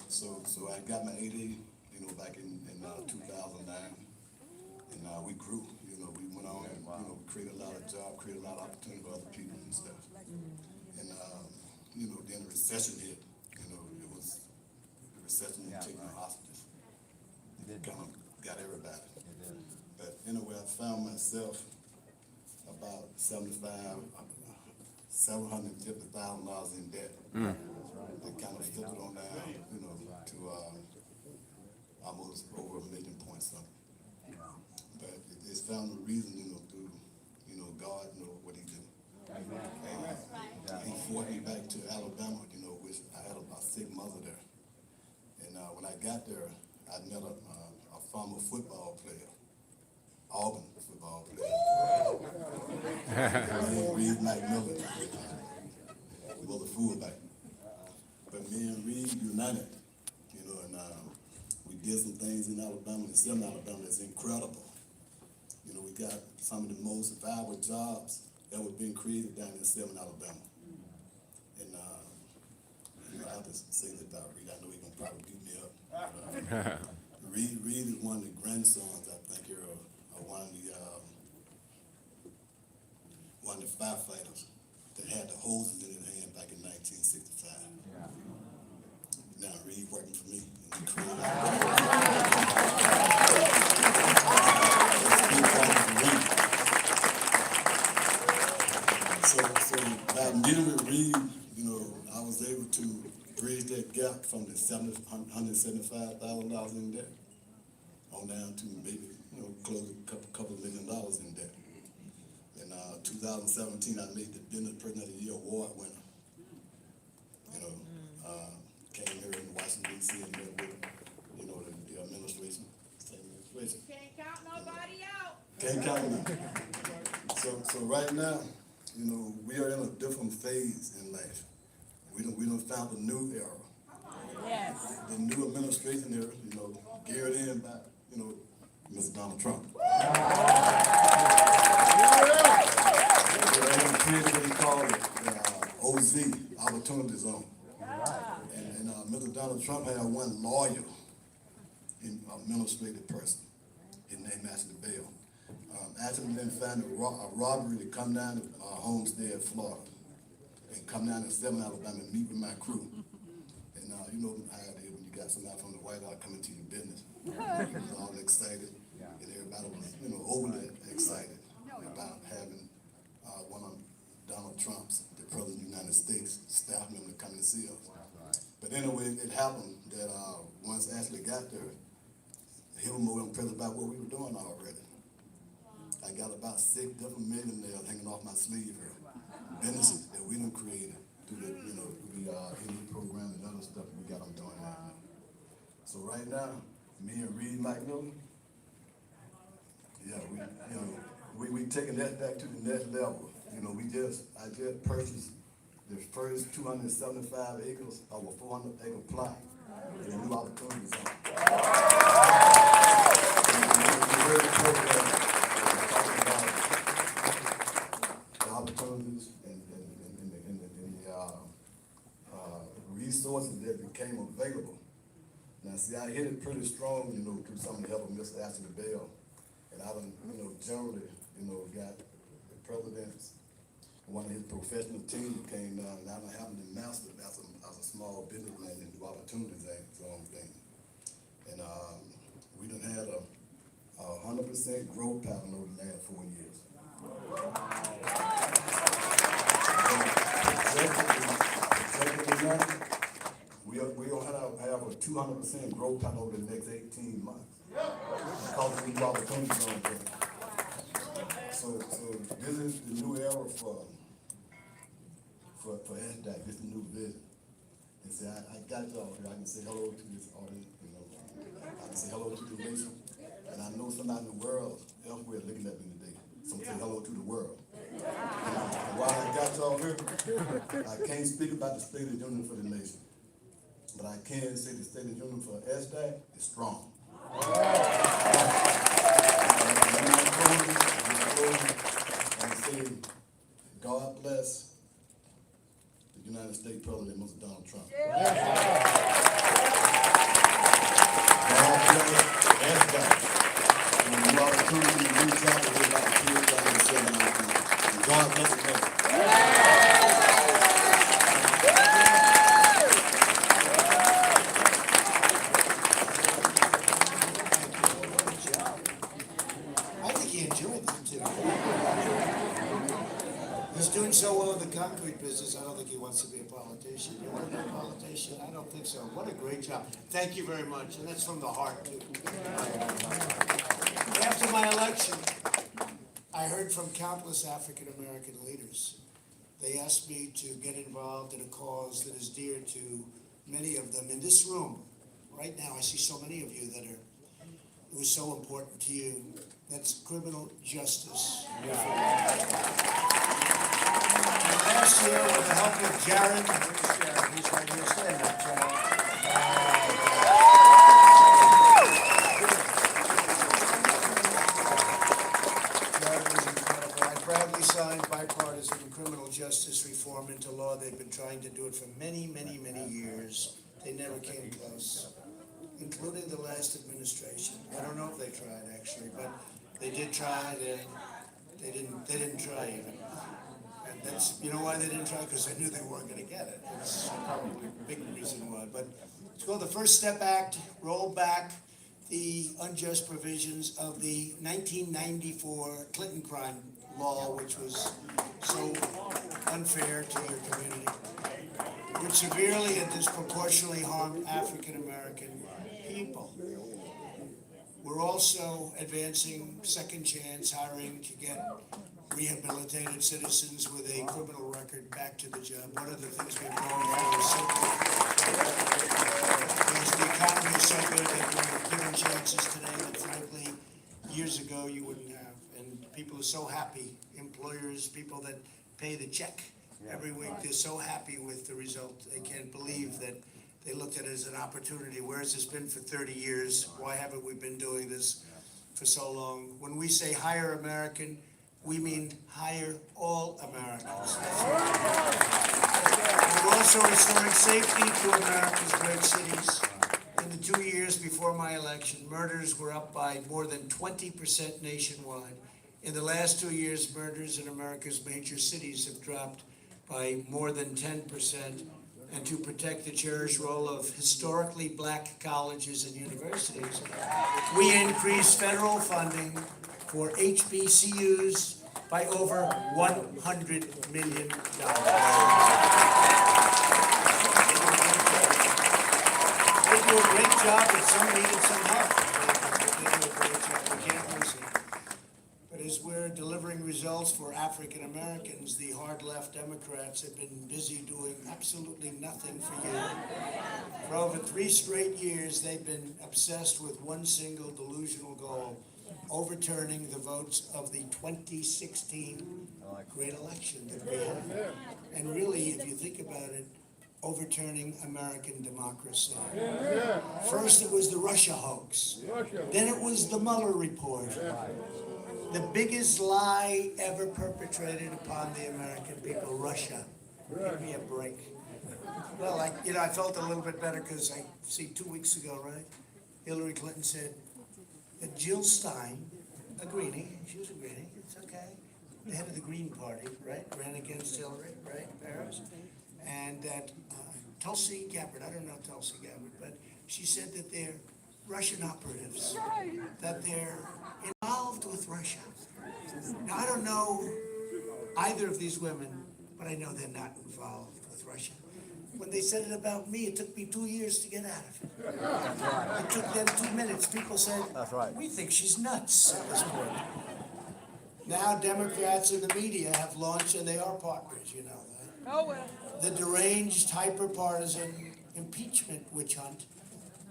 So I got my 8A, back in 2009, and we grew. We went on and we created a lot of jobs, created a lot of opportunity for other people and stuff. And then the recession hit. It was the recession and taking the hostages. It kind of got everybody. But anyway, I found myself about $750,000 in debt. That kind of filtered on down, to almost over $1 million point something. But it's found a reason, through, God, what He do. And He brought me back to Alabama, which I had a sick mother there. And when I got there, I met a former football player, Auburn football player. named Reed McMillan. He was a fullback. But me and Reed united, and we did some things in Alabama, in Selma, Alabama, that's incredible. We got some of the most valuable jobs that were being created down in Selma, Alabama. And I have to say this about Reed. I know he's gonna probably beat me up. Reed is one of the grandsons, I think, of one of the firefighters that had the hoses in his hand back in 1965. now Reed working for me in the creative. So by meeting with Reed, you know, I was able to bridge that gap from the $175,000 in debt on down to maybe, you know, close to a couple $1 million in debt. In 2017, I made the Business Person of the Year award winner. You know, came here in Washington D.C. and met with, you know, the administration, state administration. Can't count nobody out. Can't count them out. So right now, you know, we are in a different phase in life. We don't found a new era. Yes. The new administration here, you know, geared in by, you know, Mr. Donald Trump. They created what they call it, OZ, Opportunity Zone. And Mr. Donald Trump had one lawyer, administrative person. His name Ashley Bell. Ashley then found a robbery to come down to Homestead, Florida, and come down to Selma, Alabama, and meet with my crew. And you know how it is when you got somebody from the White House coming to your business. He was all excited, and everybody was, you know, overly excited about having one of Donald Trump's, the President of the United States, staff member to come and see us. But anyway, it happened that once Ashley got there, he was more impressed about what we were doing already. I got about 6 different millionaires hanging off my sleeve here. Businesses that we done created through the, you know, through the NE program and other stuff we got them doing right now. So right now, me and Reed McNeil, yeah, we taking that back to the next level. You know, I just purchased the first 275 acres of a 400-acre plot in the new Opportunity Zone. The opportunities and the resources that became available. Now, see, I hit it pretty strong, you know, through some of the help of Mr. Ashley Bell. And I done, you know, generally, you know, got the president's, one of his professional team came down, and I done happened to master as a small businessman in the Opportunity Zone thing. And we done had a 100% growth pattern over the last 4 years. We don't have a 200% growth pattern over the next 18 months. Because of the Opportunity Zone thing. So this is the new era for SDAC, this is the new vision. And say, I got y'all here, I can say hello to this audience, you know, I can say hello to the nation, and I know somebody in the world elsewhere looking at me today, so say hello to the world. And while I got y'all here, I can't speak about the State of the Union for the nation, but I can say the State of the Union for SDAC is strong. And say, God bless the United States President, Mr. Donald Trump. God bless SDAC. And the opportunity to reach out to everybody here, and God bless the president. I think he enjoyed that too. He's doing so well in the concrete business, I don't think he wants to be a politician. You want to be a politician? I don't think so. What a great job. Thank you very much, and that's from the heart too. After my election, I heard from countless African American leaders. They asked me to get involved in a cause that is dear to many of them in this room. Right now, I see so many of you that it was so important to you. That's criminal justice. Last year, with the help of Jared, he's right here, stand up, Jared. Jared was incredible. I proudly signed bipartisan criminal justice reform into law. They've been trying to do it for many, many, many years. They never came close, including the last administration. I don't know if they tried, actually, but they did try. They didn't try even. And that's, you know why they didn't try? Because they knew they weren't going to get it. That's probably a big reason why. But It's called the First Step Act, roll back the unjust provisions of the 1994 Clinton crime law, which was so unfair to your community, which severely and disproportionately harmed African American people. We're also advancing second chance hiring to get rehabilitated citizens with a criminal record back to the job. One of the things we've known is the economy is so good that we're giving chances today that frankly, years ago you wouldn't have. And people are so happy, employers, people that pay the check every week, they're so happy with the result. They can't believe that they looked at it as an opportunity. Where has this been for 30 years? Why haven't we been doing this for so long? When we say hire American, we mean hire all Americans. We're also restoring safety to America's great cities. In the 2 years before my election, murders were up by more than 20% nationwide. In the last 2 years, murders in America's major cities have dropped by more than 10%. And to protect the cherished role of historically black colleges and universities, we increased federal funding for HBCUs by over $100 million. They do a great job, but some needed some help. They do a great job, we can't lose it. But as we're delivering results for African Americans, the hard left Democrats have been busy doing absolutely nothing for you. For over 3 straight years, they've been obsessed with one single delusional goal: overturning the votes of the 2016 great election that we had. And really, if you think about it, overturning American democracy. First it was the Russia hoax. Then it was the Mueller report. The biggest lie ever perpetrated upon the American people, Russia. Give me a break. Well, I felt a little bit better because I see 2 weeks ago, right? Hillary Clinton said that Jill Stein, a Greenie, she was a Greenie, it's okay, the head of the Green Party, right, ran against Hillary, right, Paris, and that Tulsi Gabbard, I don't know Tulsi Gabbard, but she said that they're Russian operatives, that they're involved with Russia. Now, I don't know either of these women, but I know they're not involved with Russia. When they said it about me, it took me 2 years to get out of it. It took them 2 minutes. People said, we think she's nuts at this point. Now Democrats in the media have launched, and they are partners, you know that. Oh, well. The deranged, hyper-partisan impeachment witch hunt,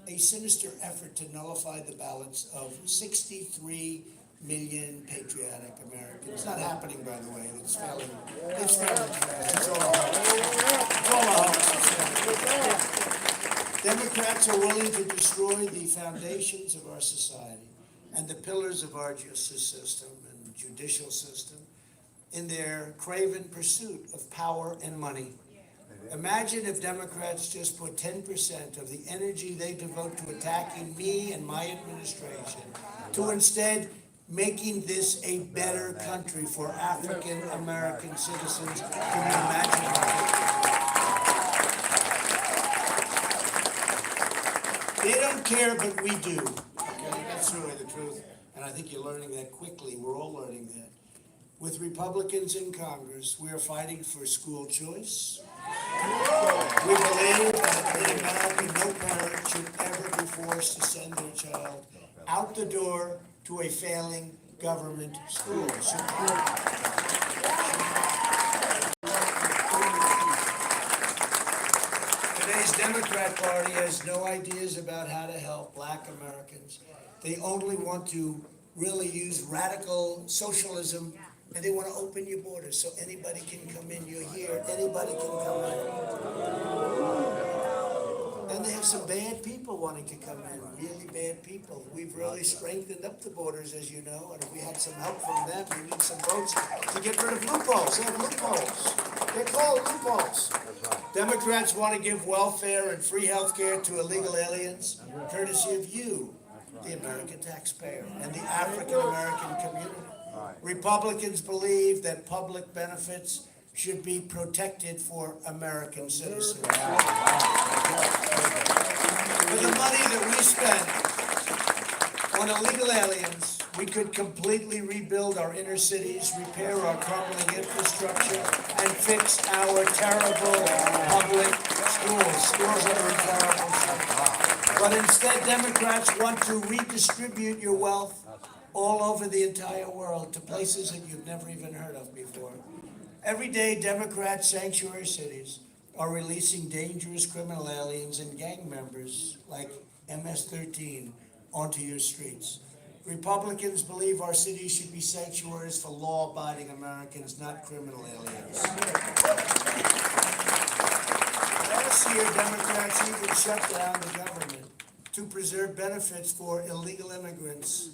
a sinister effort to nullify the ballots of 63 million patriotic Americans. It's not happening, by the way. It's failing. It's failing. It's all a hoax. It's all a hoax. Democrats are willing to destroy the foundations of our society and the pillars of our justice system and judicial system in their craven pursuit of power and money. Imagine if Democrats just put 10% of the energy they devote to attacking me and my administration to instead making this a better country for African American citizens. Can you imagine that? They don't care, but we do. Okay, that's really the truth. And I think you're learning that quickly. We're all learning that. With Republicans in Congress, we are fighting for school choice. We believe that in America, no parent should ever be forced to send their child out the door to a failing government school. Today's Democrat Party has no ideas about how to help Black Americans. They only want to really use radical socialism, and they want to open your borders so anybody can come in. You're here, anybody can come in. And they have some bad people wanting to come in, really bad people. We've really strengthened up the borders, as you know, and if we had some help from them, we need some votes to get rid of loopholes. They have loopholes. They're called loopholes. Democrats want to give welfare and free health care to illegal aliens, courtesy of you, the American taxpayer, and the African American community. Republicans believe that public benefits should be protected for American citizens. For the money that we spent on illegal aliens, we could completely rebuild our inner cities, repair our crumbling infrastructure, and fix our terrible public schools. Schools that are in terrible shape. But instead, Democrats want to redistribute your wealth all over the entire world to places that you've never even heard of before. Every day, Democrat sanctuary cities are releasing dangerous criminal aliens and gang members like MS-13 onto your streets. Republicans believe our cities should be sanctuaries for law-abiding Americans, not criminal aliens. Last year, Democrats even shut down the government to preserve benefits for illegal immigrants.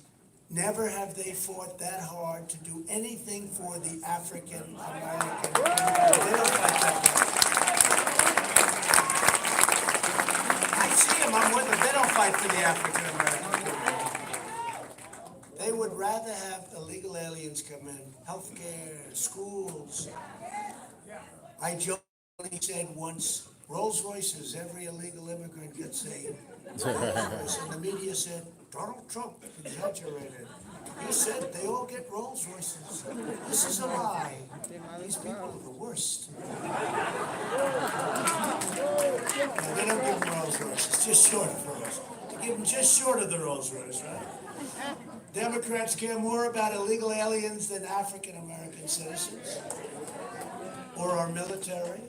Never have they fought that hard to do anything for the African American community. They don't fight that hard. I see them, I'm with them. They don't fight for the African American community. They would rather have illegal aliens come in, healthcare, schools. I jokingly said once, Rolls Royces, every illegal immigrant gets a Rolls-Royce. And the media said, Donald Trump exaggerated. He said they all get Rolls Royces. This is a lie. These people are the worst. No, they don't give them Rolls Royces, just short of Rolls. They give them just short of the Rolls Royce, right? Democrats care more about illegal aliens than African American citizens, or our military,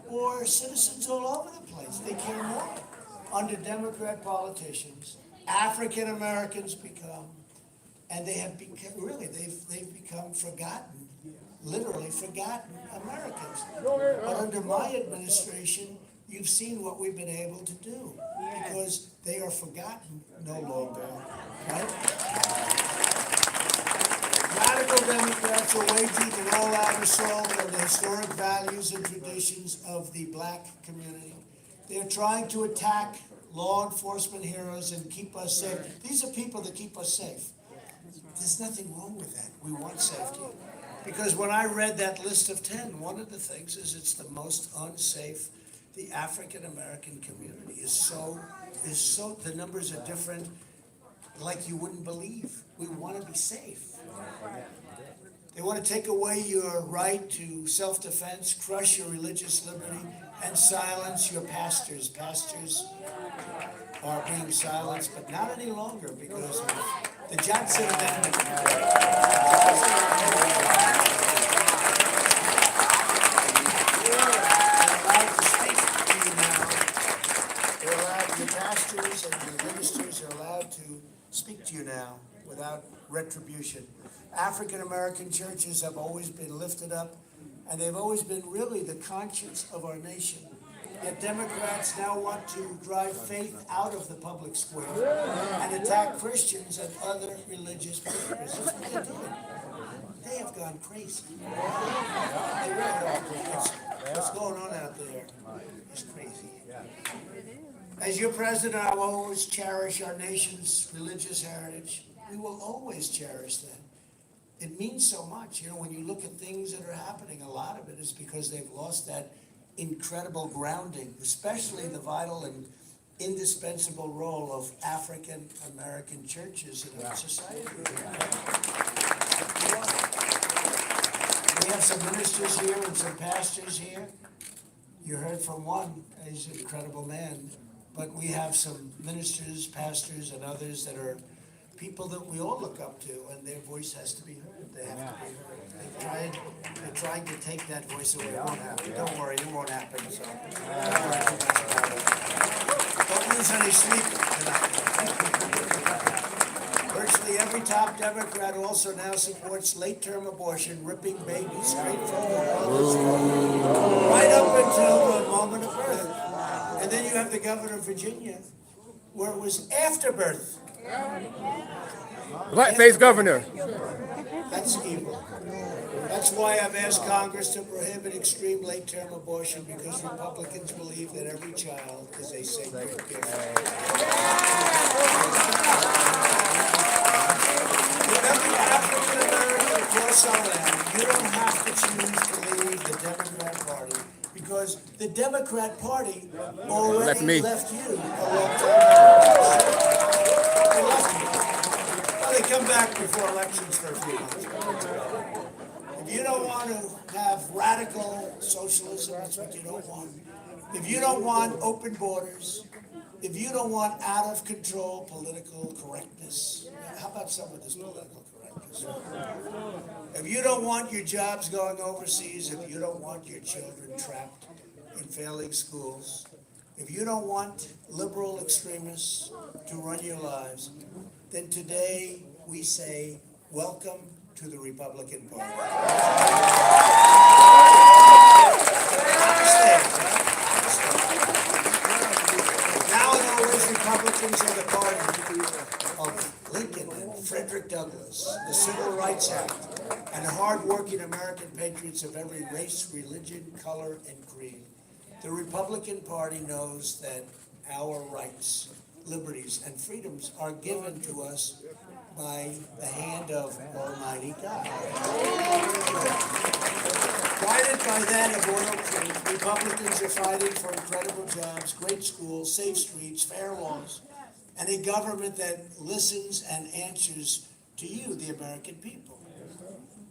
or citizens all over the place. They care more. Under Democrat politicians, African Americans become, and they have become, really, they've become forgotten, literally forgotten Americans. But under my administration, you've seen what we've been able to do, because they are forgotten no longer, right? Radical Democrats are waging an all-out assault on the historic values and traditions of the black community. They're trying to attack law enforcement heroes and keep us safe. These are people that keep us safe. There's nothing wrong with that. We want safety. Because when I read that list of 10, one of the things is it's the most unsafe. The African American community is so, the numbers are different, like you wouldn't believe. We want to be safe. They want to take away your right to self-defense, crush your religious liberty, and silence your pastors. Pastors are being silenced, but not any longer because of the Johnson Amendment. Your pastors and your ministers are allowed to speak to you now without retribution. African American churches have always been lifted up, and they've always been really the conscience of our nation. Yet Democrats now want to drive faith out of the public square and attack Christians and other religious believers. That's what they're doing. They have gone crazy. They really are. What's going on out there is crazy. As your president, I will always cherish our nation's religious heritage. We will always cherish that. It means so much. You know, when you look at things that are happening, a lot of it is because they've lost that incredible grounding, especially the vital and indispensable role of African American churches in our society. We have some ministers here and some pastors here. You heard from one, he's an incredible man. But we have some ministers, pastors, and others that are people that we all look up to, and their voice has to be heard. They have to be heard. They're trying to take that voice away. It won't happen. Don't worry, it won't happen. So don't lose any sleep tonight. Virtually every top Democrat also now supports late-term abortion, ripping babies straight from their mother's womb, right up until the moment of birth. And then you have the governor of Virginia, where it was after birth. Blackface governor. That's evil. That's why I've asked Congress to prohibit extreme late-term abortion, because Republicans believe that every child is a sacred gift. With every African American across our land, you don't have to choose to leave the Democrat Party, because because the Democrat Party Left already me. left you a long time ago. They left you. Well, they come back before elections for a few months. If you don't want to have radical socialism, that's what you don't want. If you don't want open borders, if you don't want out of control political correctness, how about some of this political correctness? If you don't want your jobs going overseas, if you don't want your children trapped in failing schools, if you don't want liberal extremists to run your lives, then today we say, welcome to the Republican Party. Now and always, Republicans are the party of Lincoln and Frederick Douglass, the Civil Rights Act, and hard-working American patriots of every race, religion, color, and creed. The Republican Party knows that our rights, liberties, and freedoms are given to us by the hand of Almighty God. Guided by that immortal truth, Republicans are fighting for incredible jobs, great schools, safe streets, fair laws, and a government that listens and answers to you, the American people.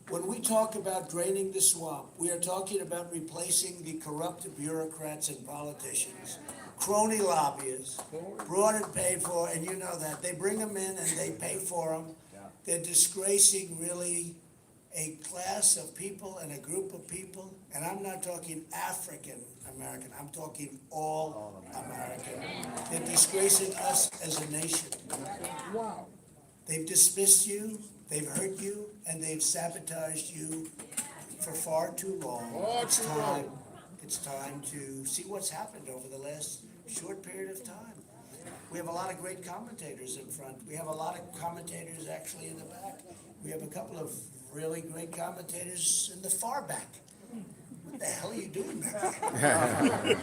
When we talk about draining the swamp, we are talking about replacing the corrupt bureaucrats and politicians, crony lobbyists, brought and paid for, and you know that. They bring them in and they pay for them. They're disgracing really a class of people and a group of people, and I'm not talking African American, I'm talking all American. They're disgracing us as a nation. They've dismissed you, they've hurt you, and they've sabotaged you for far too long. It's time to see what's happened over the last short period of time. We have a lot of great commentators in front. We have a lot of commentators actually in the back. We have a couple of really great commentators in the far back. What the hell are you doing there?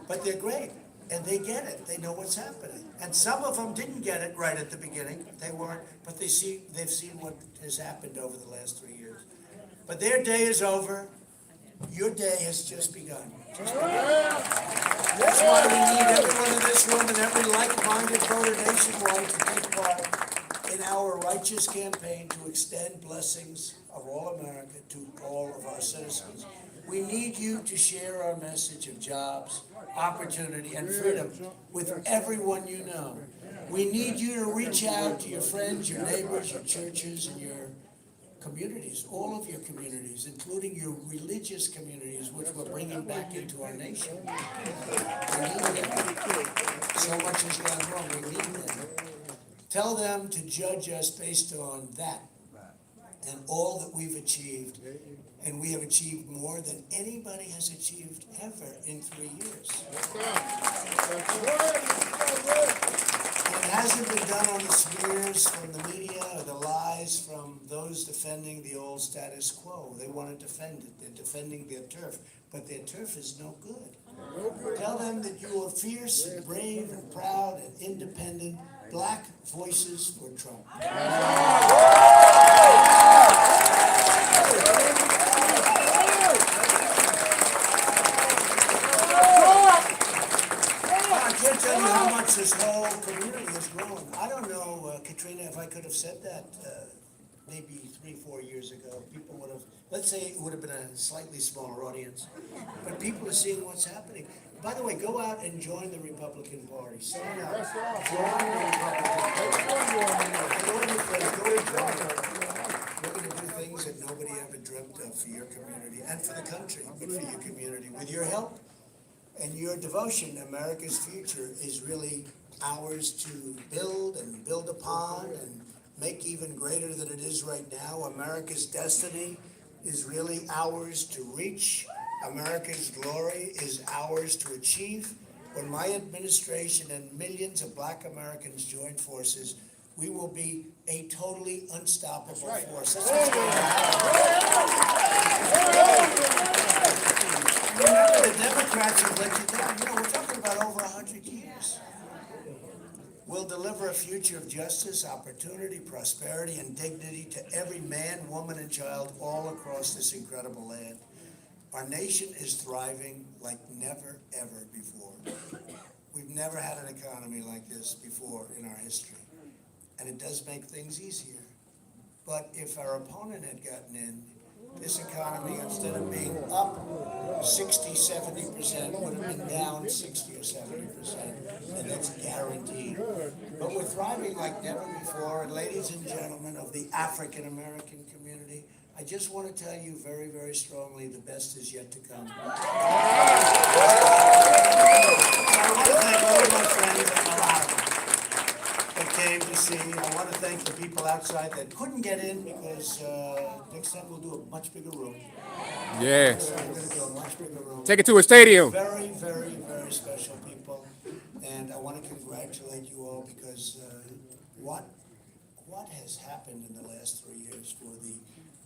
But they're great, and they get it. They know what's happening. And some of them didn't get it right at the beginning. They weren't, but they've seen what has happened over the last 3 years. But their day is over. Your day has just begun. That's why we need everyone in this room and every like-minded voter nationwide to take part in our righteous campaign to extend blessings of all America to all of our citizens. We need you to share our message of jobs, opportunity, and freedom with everyone you know. We need you to reach out to your friends, your neighbors, your churches, and your communities, all of your communities, including your religious communities, which we're bringing back into our nation. We need them. So much has gone wrong. We need them. Tell them to judge us based on that and all that we've achieved. And we have achieved more than anybody has achieved ever in 3 years. It hasn't been done on the smears from the media or the lies from those defending the old status quo. They want to defend it. They're defending their turf, but their turf is no good. Tell them that you are fierce and brave and proud and independent, black voices for Trump. I can't tell you how much this whole community has grown. I don't know, Katrina, if I could have said that maybe 3-4 years ago. People would have, let's say it would have been a slightly smaller audience. But people are seeing what's happening. By the way, go out and join the Republican Party. Sign up. Join the Republican Party. We're going to do things that nobody ever dreamt of for your community and for the country, but for your community. With your help and your devotion, America's future is really ours to build and build upon and make even greater than it is right now. America's destiny is really ours to reach. America's glory is ours to achieve. When my administration and millions of black Americans join forces, we will be a totally unstoppable force. That's what's going to happen. Remember, the Democrats have let you down. You know, we're talking about over 100 years. We'll deliver a future of justice, opportunity, prosperity, and dignity to every man, woman, and child all across this incredible land. Our nation is thriving like never, ever before. We've never had an economy like this before in our history. And it does make things easier. But if our opponent had gotten in, this economy, instead of being up 60, 70%, would have been down 60 or 70%, and that's guaranteed. But we're thriving like never before, and ladies and gentlemen of the African American community, I just want to tell you very, very strongly, the best is yet to come. I want to thank all of my friends and a lot of them that came to see. I want to thank the people outside that couldn't get in because next time we'll do a much bigger room. Yes. We're going to do a much bigger room. Take it to a stadium. Very, very, very special people, and I want to congratulate you all because what has happened in the last 3 years for the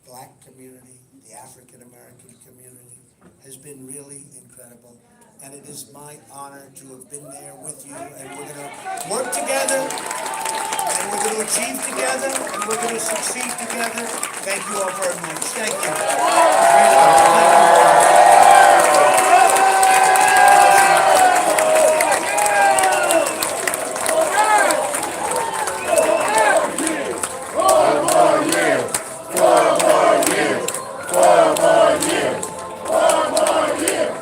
Black community, the African American community, has been really incredible. And it is my honor to have been there with you, and we're going to work together, and we're going to achieve together, and we're going to succeed together. Thank you all very much. Thank you.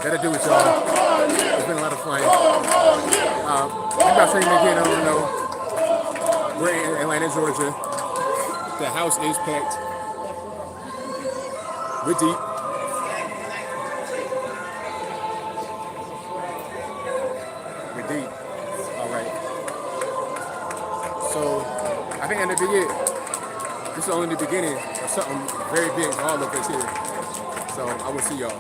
That'll do it, y'all. It's been a lot of fun. Maybe I'll say it again, I don't know. We're in Atlanta, Georgia. The house is packed. We're deep. We're deep. All right. So, I think that'll be it. This is only the beginning of something very big for all of us here. So, I will see y'all.